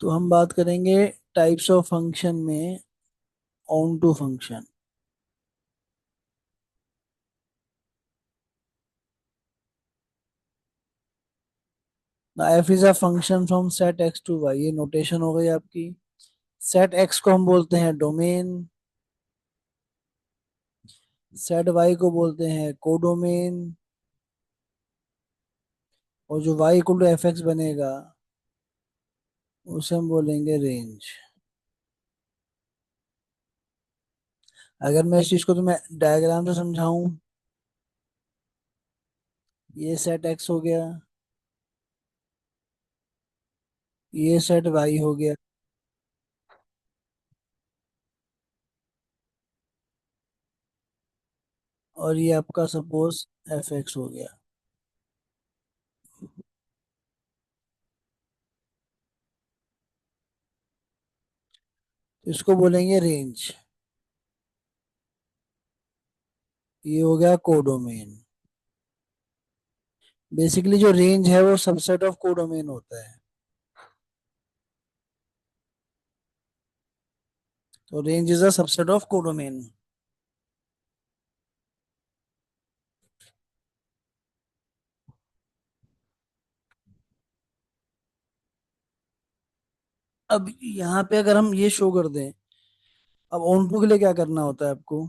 तो हम बात करेंगे टाइप्स ऑफ फंक्शन में ऑन टू फंक्शन। ना F is a function from set X to Y, ये नोटेशन हो गई आपकी। सेट एक्स को हम बोलते हैं डोमेन, सेट वाई को बोलते हैं कोडोमेन, और जो Y equal to F X बनेगा उसे हम बोलेंगे रेंज। अगर मैं इस चीज को तुम्हें डायग्राम से समझाऊं, ये सेट एक्स हो गया, ये सेट वाई हो गया, और ये आपका सपोज एफ एक्स हो गया। तो इसको बोलेंगे रेंज। ये हो गया कोडोमेन। बेसिकली जो रेंज है वो सबसेट ऑफ कोडोमेन होता है। तो range is a subset of codomain. अब यहाँ पे अगर हम ये शो कर दें, अब ऑन टू के लिए क्या करना होता है आपको?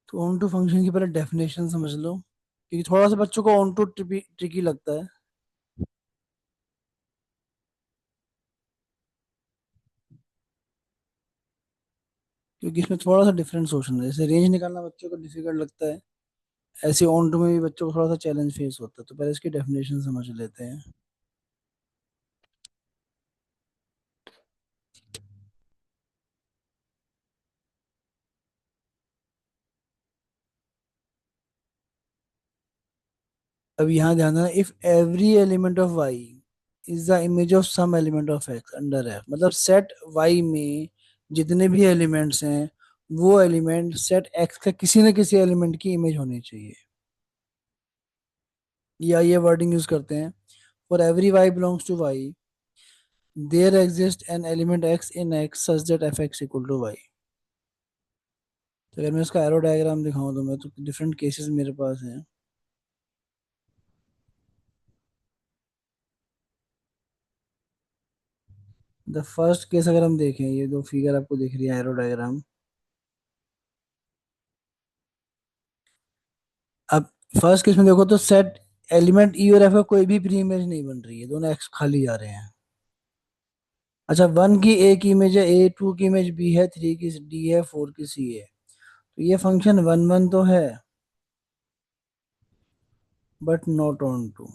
तो ऑन टू फंक्शन की पहले डेफिनेशन समझ लो, क्योंकि थोड़ा सा बच्चों को ऑन टू ट्रिकी लगता है। क्योंकि इसमें थोड़ा सा डिफरेंट सोचना है। जैसे रेंज निकालना बच्चों को डिफिकल्ट लगता है, ऐसे ऑन टू में भी बच्चों को थोड़ा सा चैलेंज फेस होता है। तो पहले इसकी डेफिनेशन समझ लेते हैं। अब यहाँ ध्यान देना, if every element of Y is the image of some element of X under F, मतलब सेट वाई में जितने भी एलिमेंट्स हैं वो एलिमेंट सेट एक्स का किसी न किसी एलिमेंट की इमेज होनी चाहिए। या ये वर्डिंग यूज करते हैं, for every Y belongs to Y there exist an element X in X such that F X equal to Y. तो अगर मैं इसका एरो डायग्राम दिखाऊं तो मैं, तो डिफरेंट केसेस मेरे पास हैं। द फर्स्ट केस अगर हम देखें, ये दो फिगर आपको दिख रही है एरो डायग्राम। अब फर्स्ट केस में देखो तो सेट एलिमेंट ई और एफ का कोई भी प्री इमेज नहीं बन रही है, दोनों एक्स खाली जा रहे हैं। अच्छा, वन की ए की इमेज है ए, टू की इमेज बी है, थ्री की डी है, फोर की सी है। तो ये फंक्शन वन वन तो है, बट नॉट ऑन टू।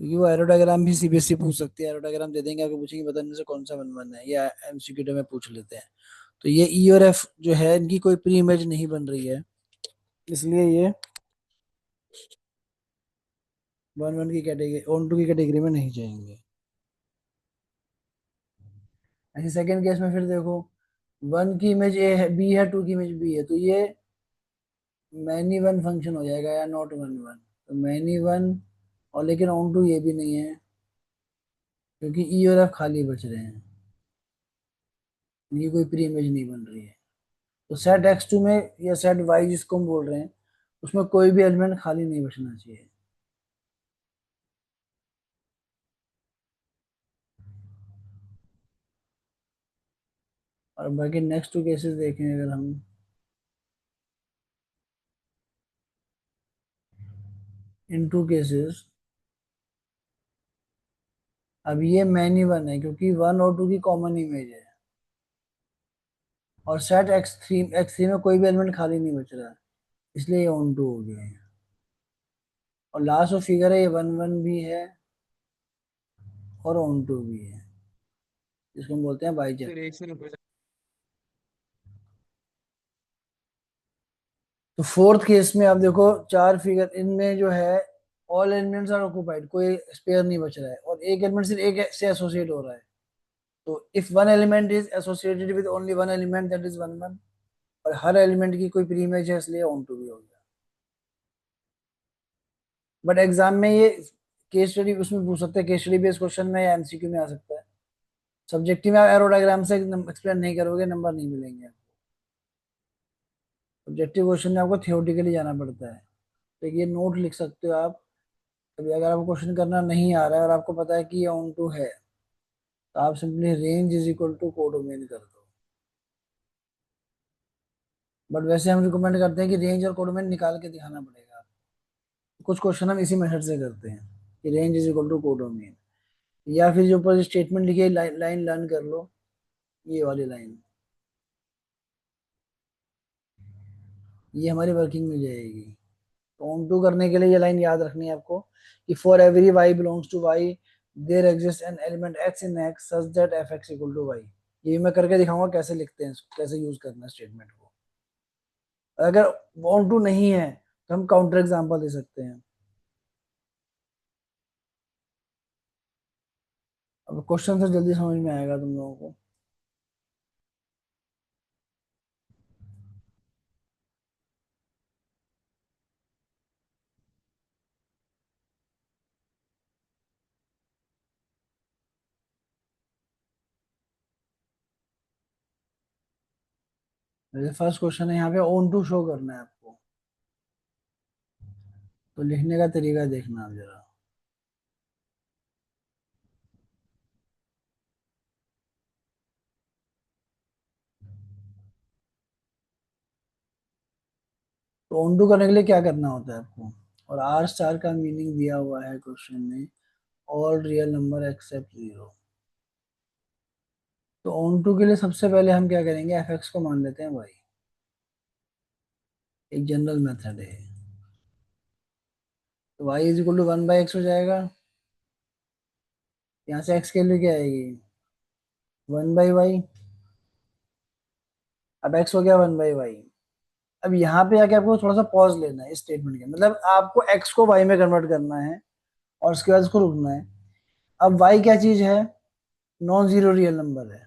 क्योंकि वो एरो डायग्राम भी सीबीएसई पूछ सकती है। एरो डायग्राम दे देंगे, आपको पूछेंगे बताने से कौन सा वन वन है, या एमसीक्यू में पूछ लेते हैं। तो ये ई और एफ जो है इनकी कोई प्री इमेज नहीं बन रही है, इसलिए ये वन वन की कैटेगरी, ऑन टू की कैटेगरी में नहीं जाएंगे। ऐसे सेकंड केस में फिर देखो, वन की इमेज ए है, बी है, टू की इमेज बी है, तो ये मैनी वन फंक्शन हो जाएगा या नॉट वन वन। तो मैनी वन, और लेकिन ऑन टू ये भी नहीं है, क्योंकि ई और एफ खाली बच रहे हैं, इनकी कोई प्री इमेज नहीं बन रही है। तो सेट एक्स टू में या सेट वाई जिसको हम बोल रहे हैं, उसमें कोई भी एलिमेंट खाली नहीं बचना चाहिए। और बाकी नेक्स्ट टू केसेस देखें अगर हम, इन टू केसेस, अब ये मैनी वन है क्योंकि वन और टू की कॉमन इमेज है, और सेट एक्स थ्री में कोई भी एलिमेंट खाली नहीं बच रहा है, इसलिए ये ऑन टू हो गया है। और लास्ट जो फिगर है ये वन वन भी है और ऑन टू भी है, जिसको हम बोलते हैं बाईजेक्ट। तो फोर्थ केस में आप देखो, चार फिगर इनमें जो है ऑल एलिमेंट्स आर ऑक्यूपाइड, कोई स्पेयर नहीं बच रहा है, और एक एलिमेंट सिर्फ एक से एसोसिएट हो रहा है। तो if one element is associated with only one element that is one one, और हर एलिमेंट की कोई प्री इमेज है इसलिए ऑन टू भी हो गया। बट एग्जाम में ये केस स्टडी उसमें पूछ सकते हैं, केस स्टडी बेस्ड क्वेश्चन में या एमसीक्यू में आ सकता है। सब्जेक्टिव में आप एरोडायग्राम से एक्सप्लेन नहीं करोगे, नंबर नहीं मिलेंगे। ऑब्जेक्टिव क्वेश्चन में आपको थियोरेटिकली जाना पड़ता है। तो ये नोट लिख सकते हो आप। कभी अगर आपको क्वेश्चन करना नहीं आ रहा है और आपको पता है कि ये ऑन टू है, तो आप simply range is equal to codomain कर दो। बट वैसे हम रिकमेंड करते हैं कि रेंज और कोडोमेन निकाल के दिखाना पड़ेगा। कुछ क्वेश्चन हम इसी मेथड से करते हैं कि range is equal to codomain, या फिर जो ऊपर स्टेटमेंट लिखी है लाइन लर्न कर लो, ये वाली लाइन, ये हमारी वर्किंग में जाएगी। तो ऑन टू करने के लिए ये लाइन याद रखनी है आपको कि for every Y belongs to Y there exist an element X in X such that F X equal to Y. ये मैं करके दिखाऊंगा कैसे लिखते हैं इसको, कैसे यूज करना है स्टेटमेंट को। अगर ऑन टू नहीं है तो हम काउंटर एग्जांपल दे सकते हैं। अब क्वेश्चन से जल्दी समझ में आएगा तुम लोगों को। जैसे फर्स्ट क्वेश्चन है यहाँ पे ऑन टू शो करना है आपको, तो लिखने का तरीका देखना आप जरा। तो ऑन टू करने के लिए क्या करना होता है आपको, और आर स्टार का मीनिंग दिया हुआ है क्वेश्चन में, all real number except zero. तो ऑन टू के लिए सबसे पहले हम क्या करेंगे, एफ एक्स को मान लेते हैं भाई, एक जनरल मेथड है। तो Y is equal to one by X हो जाएगा। यहाँ से एक्स के लिए क्या आएगी, वन बाई वाई। अब एक्स हो गया वन बाई वाई। अब यहाँ पे आके आपको थोड़ा सा पॉज लेना है इस स्टेटमेंट के, मतलब आपको एक्स को वाई में कन्वर्ट करना है और उसके बाद उसको रुकना है। अब वाई क्या चीज है, नॉन जीरो रियल नंबर है।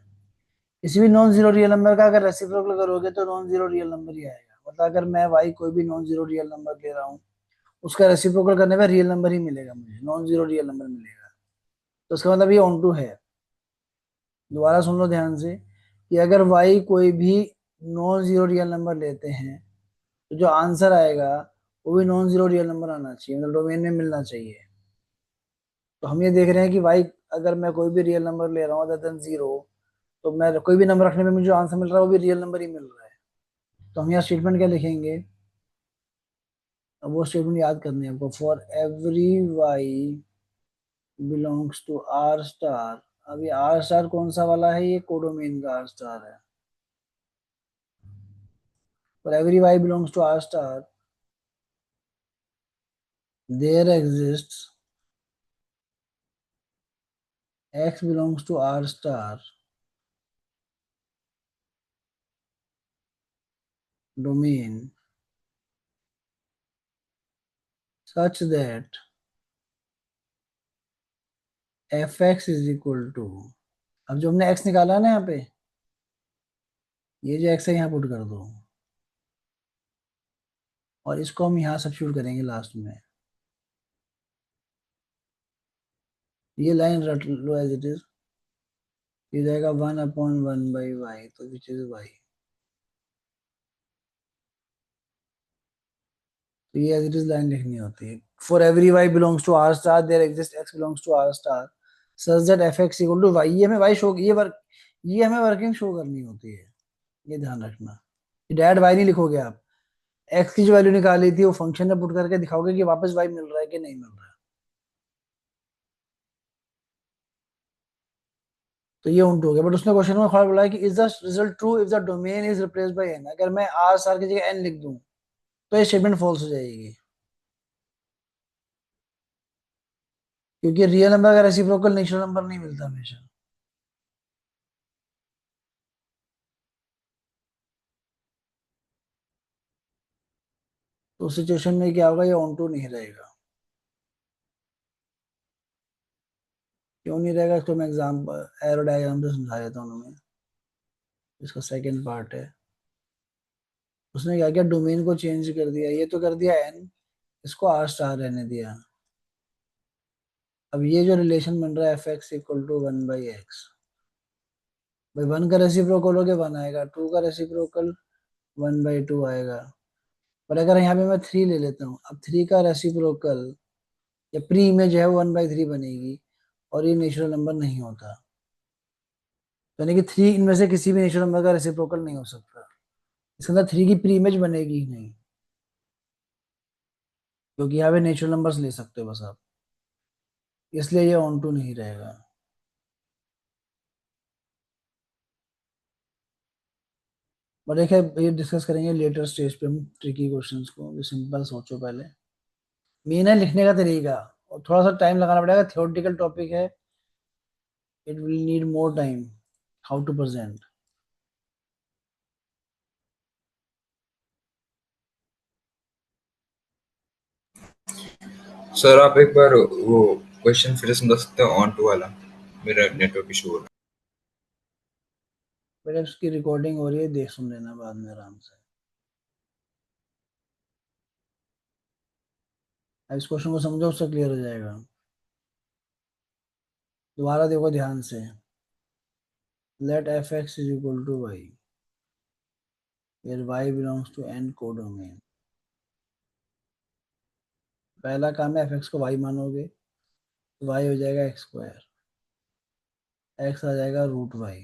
किसी भी नॉन जीरो रियल नंबर का अगर रेसिप्रोकल करोगे तो नॉन जीरो रियल नंबर ही आएगा। मतलब अगर मैं वाई कोई भी नॉन जीरो रियल नंबर ले रहा हूँ, उसका रेसिप्रोकल करने पे रियल नंबर ही मिलेगा, मुझे नॉन जीरो रियल नंबर मिलेगा। तो उसका मतलब ये ऑन टू है। दोबारा सुन लो ध्यान से कि अगर वाई कोई भी नॉन जीरो रियल नंबर लेते हैं, तो जो आंसर आएगा वो भी नॉन जीरो रियल नंबर आना चाहिए, मतलब डोमेन में मिलना चाहिए। तो हम ये देख रहे हैं कि वाई, अगर मैं कोई भी रियल नंबर ले रहा हूँ अदर देन जीरो, तो मैं कोई भी नंबर रखने में मुझे जो आंसर मिल रहा है वो भी रियल नंबर ही मिल रहा है। तो हम यहाँ स्टेटमेंट क्या लिखेंगे, अब वो स्टेटमेंट याद करनी है आपको, for every Y belongs to R star. अब ये आर स्टार कौन सा वाला है, ये कोडोमेन का आर स्टार है। For every Y belongs to R star there exist X belongs to R star domain such that F X is equal to, अब जो हमने एक्स निकाला है ना यहाँ पे, ये जो एक्स है यहाँ पुट कर दो, और इसको हम यहाँ सब्स्टिट्यूट करेंगे लास्ट में। ये लाइन रट लो एज इट इज, ये जाएगा one upon one by Y, तो विच इज वाई। तो ये एज इट इज लाइन लिखनी होती है, for every Y belongs to R star there exist X belongs to R star such that F X equal to Y. ये हमें Y show, ये हमें वर्किंग शो करनी होती है, ये ध्यान रखना। डायरेक्ट वाई नहीं लिखोगे आप, एक्स की जो वैल्यू निकाली थी वो फंक्शन में पुट करके दिखाओगे कि वापस वाई मिल रहा है कि नहीं मिल रहा है। तो ये उल्ट हो गया। बट उसने क्वेश्चन में खड़ा बोला है कि is the result true if the domain is replaced by N. अगर मैं आर स्टार की जगह एन लिख दूं तो ये स्टेटमेंट फॉल्स हो जाएगी, क्योंकि रियल नंबर का रेसिप्रोकल नेचुरल नंबर नहीं मिलता हमेशा। तो उस सिचुएशन में क्या होगा, ये ऑन टू नहीं रहेगा। क्यों नहीं रहेगा, इसको मैं एग्जाम्पल एरो डायग्राम से समझा देता हूँ तुम्हें। इसका सेकंड पार्ट है। उसने क्या किया, डोमेन को चेंज कर दिया, ये तो कर दिया एन, इसको आर स्टार रहने दिया। अब ये जो रिलेशन बन रहा है F X equal to 1/x, भाई 1 का रेसिप्रोकल हो गया 1 आएगा, 2 का रेसिप्रोकल 1/2 आएगा। पर अगर यहाँ पे मैं 3 ले लेता हूँ, अब 3 का रेसिप्रोकल या प्री इमेज है 1/3 बनेगी, और ये नेचुरल नंबर नहीं होता। यानी कि 3 इनमें से किसी भी नेचुरल नंबर का रेसिप्रोकल नहीं हो सकता। इसके अंदर 3 की प्री इमेज बनेगी ही नहीं, क्योंकि यहाँ पे नेचुरल नंबर्स ले सकते हो बस आप, इसलिए ये ऑन टू नहीं रहेगा। और देखिए, ये डिस्कस करेंगे लेटर स्टेज पे हम ट्रिकी क्वेश्चंस को, जो सिंपल सोचो पहले। मेन है लिखने का तरीका, और थोड़ा सा टाइम लगाना पड़ेगा, थ्योरेटिकल टॉपिक है, it will need more time how to present. Sir आप एक बार वो क्वेश्चन फिर से समझा सकते हो ऑन टू वाला? मेरा नेटवर्क इशू हो रहा फिर उसकी रिकॉर्डिंग हो रही है, देख सुन लेना बाद में आराम से। अब इस क्वेश्चन को समझो, उससे क्लियर हो जाएगा। दोबारा देखो ध्यान से। Let F X is equal to Y, where Y belongs to N codomain. पहला काम है, एफ एक्स को वाई मानोगे तो वाई हो जाएगा एक्स स्क्वायर, एक्स आ जाएगा रूट वाई।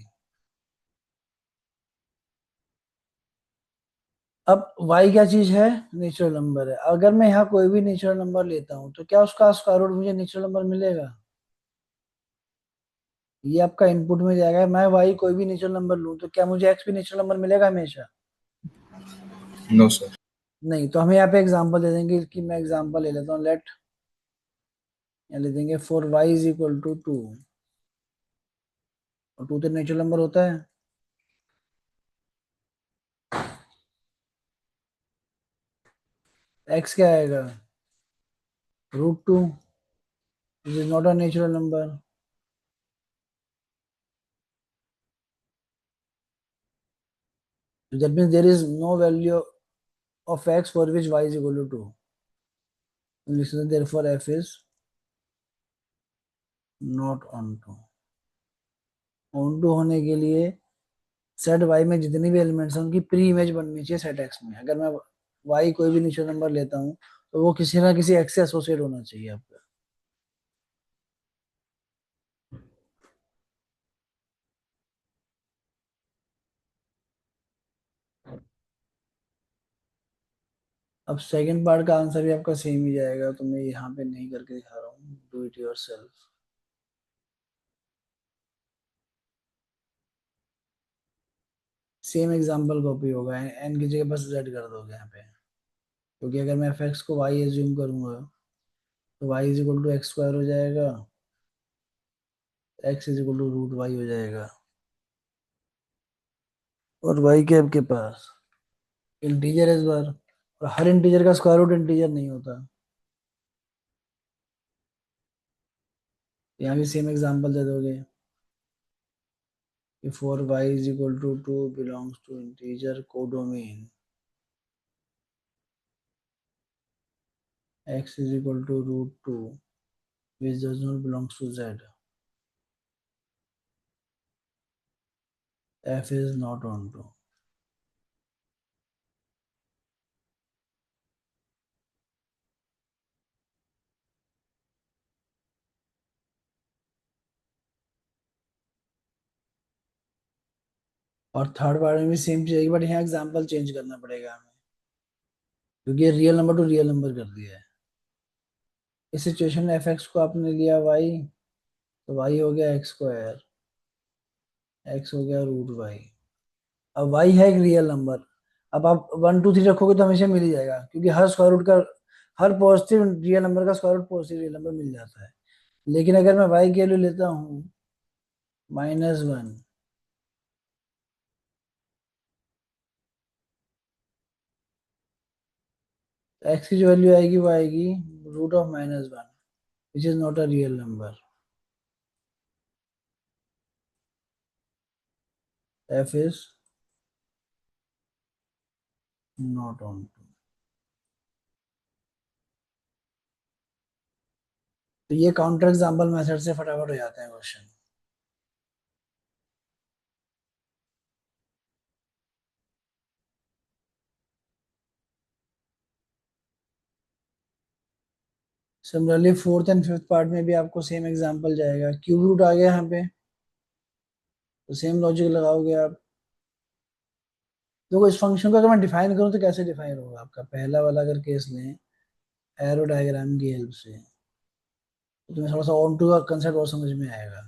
अब y क्या चीज है, नेचुरल नंबर है। अगर मैं यहाँ कोई भी नेचुरल नंबर लेता हूँ तो क्या उसका स्क्वायर रूट मुझे नेचुरल नंबर मिलेगा? ये आपका इनपुट में जाएगा, मैं y कोई भी नेचुरल नंबर लूँ तो क्या मुझे x भी नेचुरल नंबर मिलेगा हमेशा? है। No sir. नहीं। तो हमें यहाँ पे एग्जांपल दे देंगे, कि मैं एग्जांपल ले लेता हूँ, लेट, यहाँ ले देंगे for y is equal to 2, और 2 तो नेचुरल नंबर होता है। x क्या आएगा, √2, this is not a natural number. That means there is no value of x for which y is equal to 2, therefore f is not on to। Onto होने के लिए set Y में जितनी भी elements हैं उनकी pre image बननी चाहिए सेट एक्स में। अगर मैं वाई कोई भी नेचुरल नंबर लेता हूँ तो वो किसी ना किसी एक्स से एसोसिएट होना चाहिए आपका। अब सेकंड पार्ट का आंसर भी आपका सेम ही जाएगा, तो मैं यहाँ पे नहीं करके दिखा रहा हूँ, do it your self. Same example copy होगा, एन की जगह बस जेड कर दोगे यहाँ पे, क्योंकि अगर मैं एफ एक्स को वाई एज्यूम करूंगा तो Y is equal to X square हो जाएगा, X is equal to root Y हो जाएगा, और वाई के आपके पास इंटीजर है इस बार, और हर इंटीजर का स्क्वायर रूट इंटीजर नहीं होता। यहाँ भी सेम एग्जांपल दे दोगे कि for y is equal to 2 belongs to integer codomain, x is equal to √2 which does not belongs to z, f is not onto। और थर्ड पार्ट में भी सेम चीज आएगी, बट यहाँ एग्जांपल चेंज करना पड़ेगा हमें, क्योंकि ये real number two real number कर दिया है। इस सिचुएशन में एफ एक्स को आपने लिया y, तो y हो गया एक्स स्क्वायर, x हो गया रूट वाई। अब y है एक रियल नंबर। अब आप 1 2 3 रखोगे तो हमेशा मिल ही जाएगा, क्योंकि हर स्क्वायर रूट का, हर पॉजिटिव रियल नंबर का square root positive real number मिल जाता है। लेकिन अगर मैं y की वैल्यू लेता हूँ -1, तो x की जो वैल्यू आएगी वो आएगी √(-1), which is not a real number. F is not onto. तो ये काउंटर एग्जाम्पल मेथड से फटाफट हो जाते हैं question. Similarly fourth and fifth part में भी आपको सेम एग्जांपल जाएगा, क्यूब रूट आ गया यहाँ पे, तो सेम लॉजिक लगाओगे आप। देखो इस फंक्शन को अगर मैं डिफाइन करूँ तो कैसे डिफाइन होगा आपका, पहला वाला अगर केस लें एरो डायग्राम की हेल्प से, तो तुम्हें थोड़ा सा ऑन टू का कंसेप्ट और समझ में आएगा।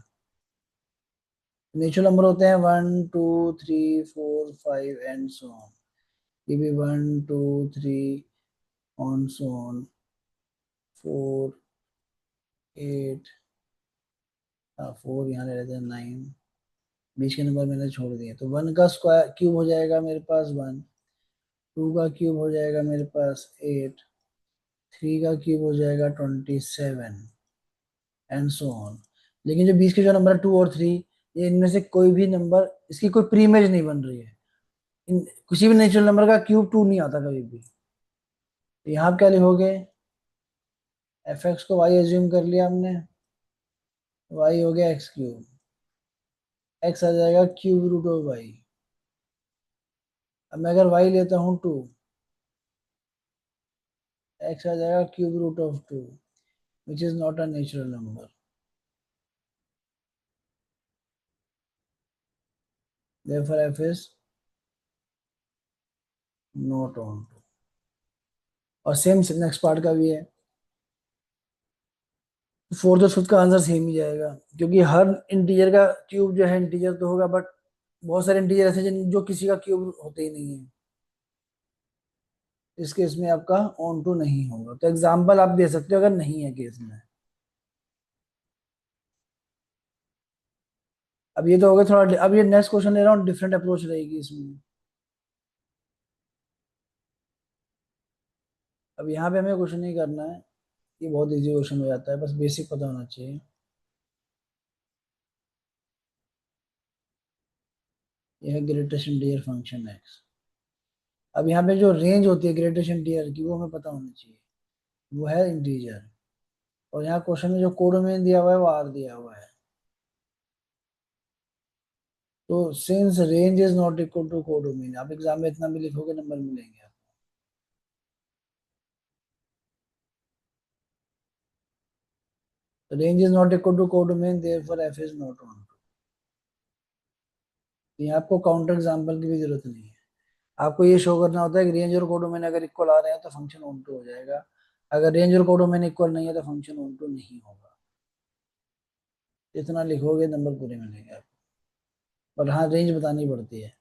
नेचुरल नंबर होते हैं 1 2 3 4 5 एंड सो ऑन। ये भी 1 2 3 ऑन सो ऑन 4 8, 4 यहाँ ले लेते हैं 9, बीच के नंबर मैंने छोड़ दिए। तो 1 का स्क्वायर क्यूब हो जाएगा मेरे पास 1, 2 का क्यूब हो जाएगा मेरे पास 8, 3 का क्यूब हो जाएगा 27 एंड सो ऑन। लेकिन जो बीच के जो नंबर 2 और 3, ये इनमें से कोई भी नंबर, इसकी कोई प्री इमेज नहीं बन रही है। किसी भी नेचुरल नंबर का क्यूब 2 नहीं आता कभी भी। तो यहाँ आप क्या लिखोगे, एफ एक्स को वाई एज्यूम कर लिया हमने, वाई हो गया एक्स क्यूब, एक्स आ जाएगा क्यूब रूट ऑफ वाई। अब मैं अगर वाई लेता हूँ 2, एक्स आ जाएगा cube root of 2, which is not a natural number. therefore f is not on to। और सेम नेक्स्ट पार्ट का भी है। फोर्थ और फिफ्थ का आंसर सेम ही जाएगा, क्योंकि हर इंटीजर का क्यूब जो है इंटीजर तो होगा, बट बहुत सारे इंटीजर ऐसे जो किसी का क्यूब होते ही नहीं है। इस केस में आपका ऑन टू नहीं होगा। तो एग्जाम्पल आप दे सकते हो अगर नहीं है केस में। अब ये तो हो गया थोड़ा, अब ये नेक्स्ट क्वेश्चन ले रहा हूँ, डिफरेंट अप्रोच रहेगी इसमें। अब यहाँ पे हमें क्वेश्चन नहीं करना है, ये बहुत इजी क्वेश्चन हो जाता है, बस बेसिक पता होना चाहिए। ये है ग्रेटेस्ट इंटीजर फंक्शन एक्स। अब यहाँ पे जो रेंज होती है ग्रेटेस्ट इंटीजर की वो हमें पता होनी चाहिए, वो है इंटीजर। और यहाँ क्वेश्चन में जो कोडोमेन दिया हुआ है वो आर दिया हुआ है। तो since range is not equal to codomain, आप एग्जाम में इतना भी लिखोगे नंबर मिलेंगे आपको। Range is not equal to codomain therefore F is not on. यहाँ आपको काउंटर एग्जांपल की भी जरूरत नहीं है। आपको ये शो करना होता है कि रेंज और कोडोमेन अगर इक्वल आ रहे हैं तो फंक्शन ऑन टू हो जाएगा, अगर रेंज और कोडोमेन इक्वल नहीं है तो फंक्शन ऑन टू नहीं होगा। इतना लिखोगे नंबर पूरे मिलेंगे आपको। पर हाँ रेंज बतानी पड़ती है,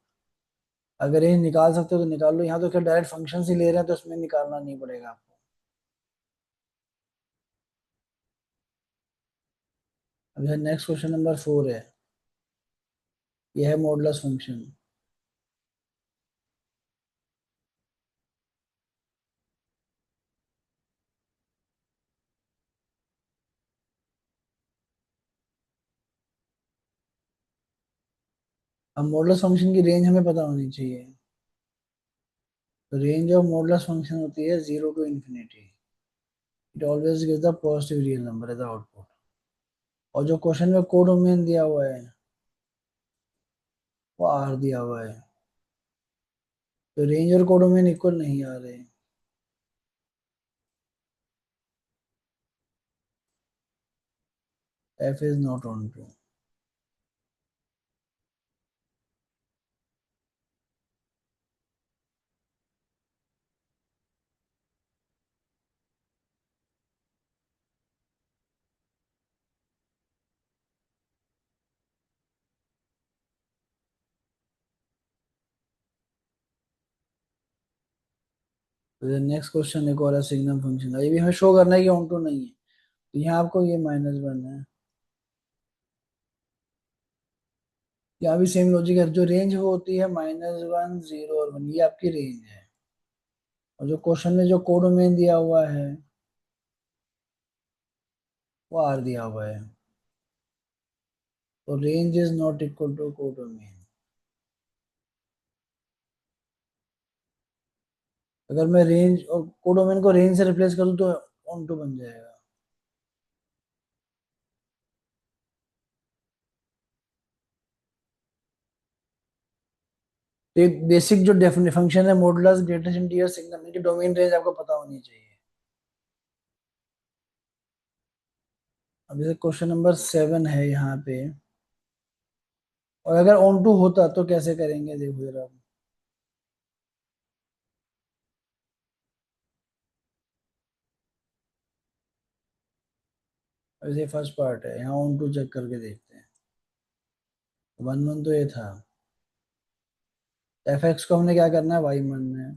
अगर रेंज निकाल सकते हो तो निकाल लो, यहाँ तो क्या डायरेक्ट फंक्शन ही ले रहे हैं तो उसमें निकालना नहीं पड़ेगा आपको। अब नेक्स्ट क्वेश्चन नंबर 4 है, यह है मॉडुलस फंक्शन। अब मॉडुलस फंक्शन की रेंज हमें पता होनी चाहिए। तो रेंज ऑफ मॉडुलस फंक्शन होती है 0 to infinity। It always gives the positive real number as output. और जो क्वेश्चन में कोडोमेन दिया हुआ है वो आर दिया हुआ है। तो रेंज और कोडोमेन इक्वल नहीं आ रहे, F is not onto. तो नेक्स्ट क्वेश्चन एक और है सिग्नम फंक्शन का, ये भी हमें शो करना है कि ऑन टू नहीं है। तो यहाँ आपको ये -1 है, यहाँ भी सेम लॉजिक है। जो रेंज वो होती है -1 0 और 1, ये आपकी रेंज है। और जो क्वेश्चन में जो कोडोमेन दिया हुआ है वो आर दिया हुआ है। तो range is not equal to codomain. अगर मैं रेंज और कोडोमेन को रेंज से रिप्लेस करूँ तो ऑन टू बन जाएगा। तो एक बेसिक जो डेफिनेट फंक्शन है मॉडुलस ग्रेटेस्ट इंटीजर सिग्नम, इनकी डोमेन रेंज आपको पता होनी चाहिए। अब जैसे क्वेश्चन नंबर 7 है यहाँ पे, और अगर ऑन टू होता तो कैसे करेंगे देखो जरा। वैसे फर्स्ट पार्ट है, यहाँ ऑन टू चेक करके देखते हैं। 1 1 तो ये था। एफ एक्स को हमने क्या करना है, वाई मानना है।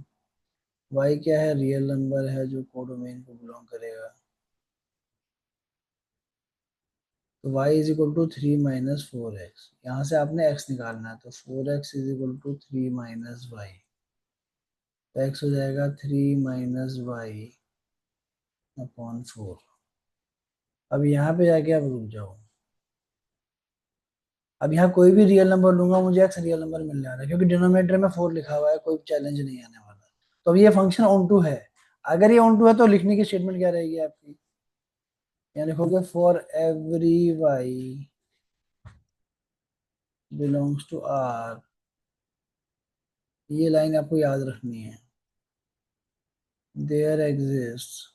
वाई क्या है, रियल नंबर है जो कोडोमेन को बिलोंग करेगा। तो y is equal to 3 - 4x, यहाँ से आपने x निकालना है, तो 4x is equal to 3 - y। तो x हो जाएगा 3 - y/4। अब यहाँ पे जाके आप रुक जाओ। अब यहाँ कोई भी रियल नंबर लूंगा मुझे x रियल नंबर मिल जाएगा, क्योंकि डिनोमिनेटर में 4 लिखा हुआ है, कोई चैलेंज नहीं आने वाला। तो अब ये फंक्शन ऑन टू है। अगर ये ऑन टू है तो लिखने की स्टेटमेंट क्या रहेगी आपकी, यहाँ लिखोगे for every y belongs to r। ये लाइन आपको याद रखनी है। There exist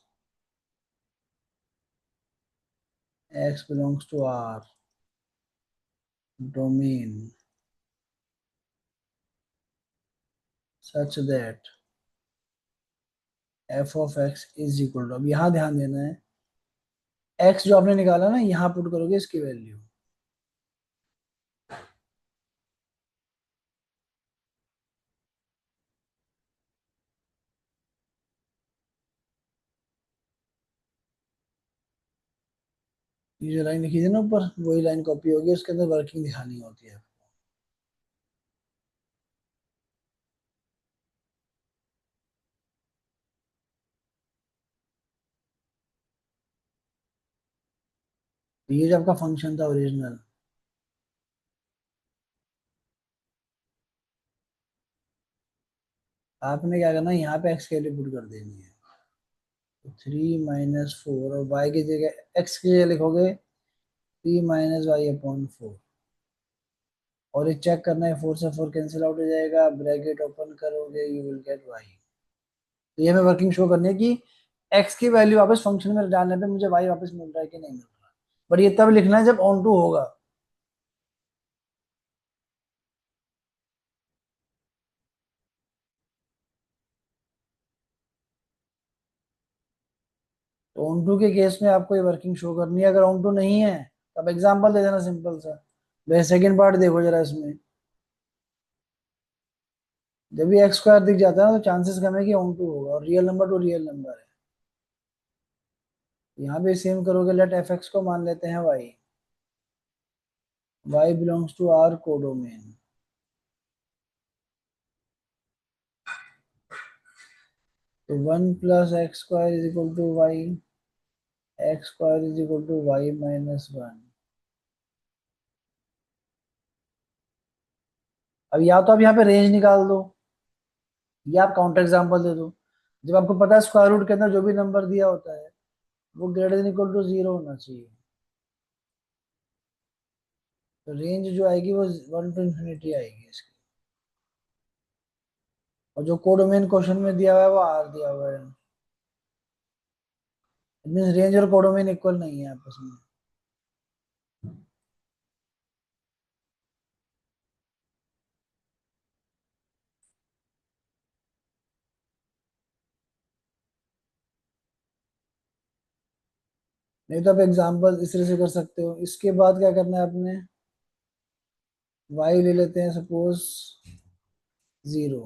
x belongs to R domain such that f of x is equal to, अब यहाँ ध्यान देना है, x जो आपने निकाला ना यहाँ पुट करोगे इसकी वैल्यू। ये जो लाइन लिखी थी ना ऊपर, वही लाइन कॉपी होगी, उसके अंदर वर्किंग दिखानी होती है। तो ये जो आपका फंक्शन था ओरिजिनल, आपने क्या करना है, यहाँ पे x की वैल्यू पुट कर देनी है। तो 3 - 4, और y की जगह x की जगह लिखोगे 3 - y/4। और ये चेक करना है, 4 से 4 कैंसिल आउट हो जाएगा, ब्रैकेट ओपन करोगे यू विल गेट y। तो ये हमें वर्किंग शो करनी है कि x की वैल्यू वापस फंक्शन में डालने पे मुझे y वापस मिल रहा है कि नहीं मिल रहा। बट ये तब लिखना है जब ऑन टू होगा। तो ऑन टू के केस में आपको ये वर्किंग शो करनी है। अगर ऑन टू नहीं है तो अब एग्जांपल दे देना सिंपल सा। वैसे सेकंड पार्ट देखो जरा इसमें, जब भी एक्स स्क्वायर दिख जाता है ना तो चांसेस कम है कि ऑन टू होगा, और real number two real number है। यहाँ भी सेम करोगे, लेट एफ एक्स को मान लेते हैं Y. Y belongs to R codomain. तो 1 + x² is equal to Y, x² is equal to y - 1। अब या तो आप यहाँ पे रेंज निकाल दो, या आप काउंटर एग्जांपल दे दो। जब आपको पता है स्क्वायर रूट के अंदर जो भी नंबर दिया होता है वो ग्रेटर देन इक्वल टू 0 होना चाहिए, तो रेंज जो आएगी वो 1 to ∞ आएगी इसकी। और जो कोडोमेन क्वेश्चन में दिया हुआ है वो आर दिया हुआ है, मीन्स रेंज और कोडोमेन इक्वल नहीं है आपस में। नहीं तो आप एग्जांपल इस तरह से कर सकते हो। इसके बाद क्या करना है आपने, वाई ले लेते हैं सपोज 0,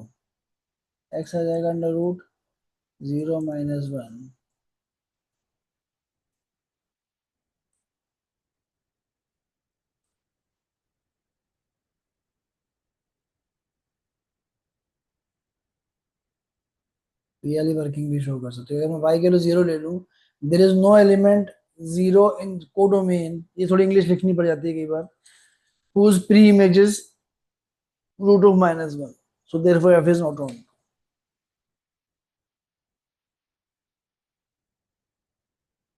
एक्स आ जाएगा √0 - 1। ये वाली वर्किंग भी शो कर सकते हो। अगर मैं वाई के लिए 0 ले लूँ, there is no element 0 in codomain, ये थोड़ी इंग्लिश लिखनी पड़ जाती है कई बार, whose pre-image is √1, so therefore f is not on।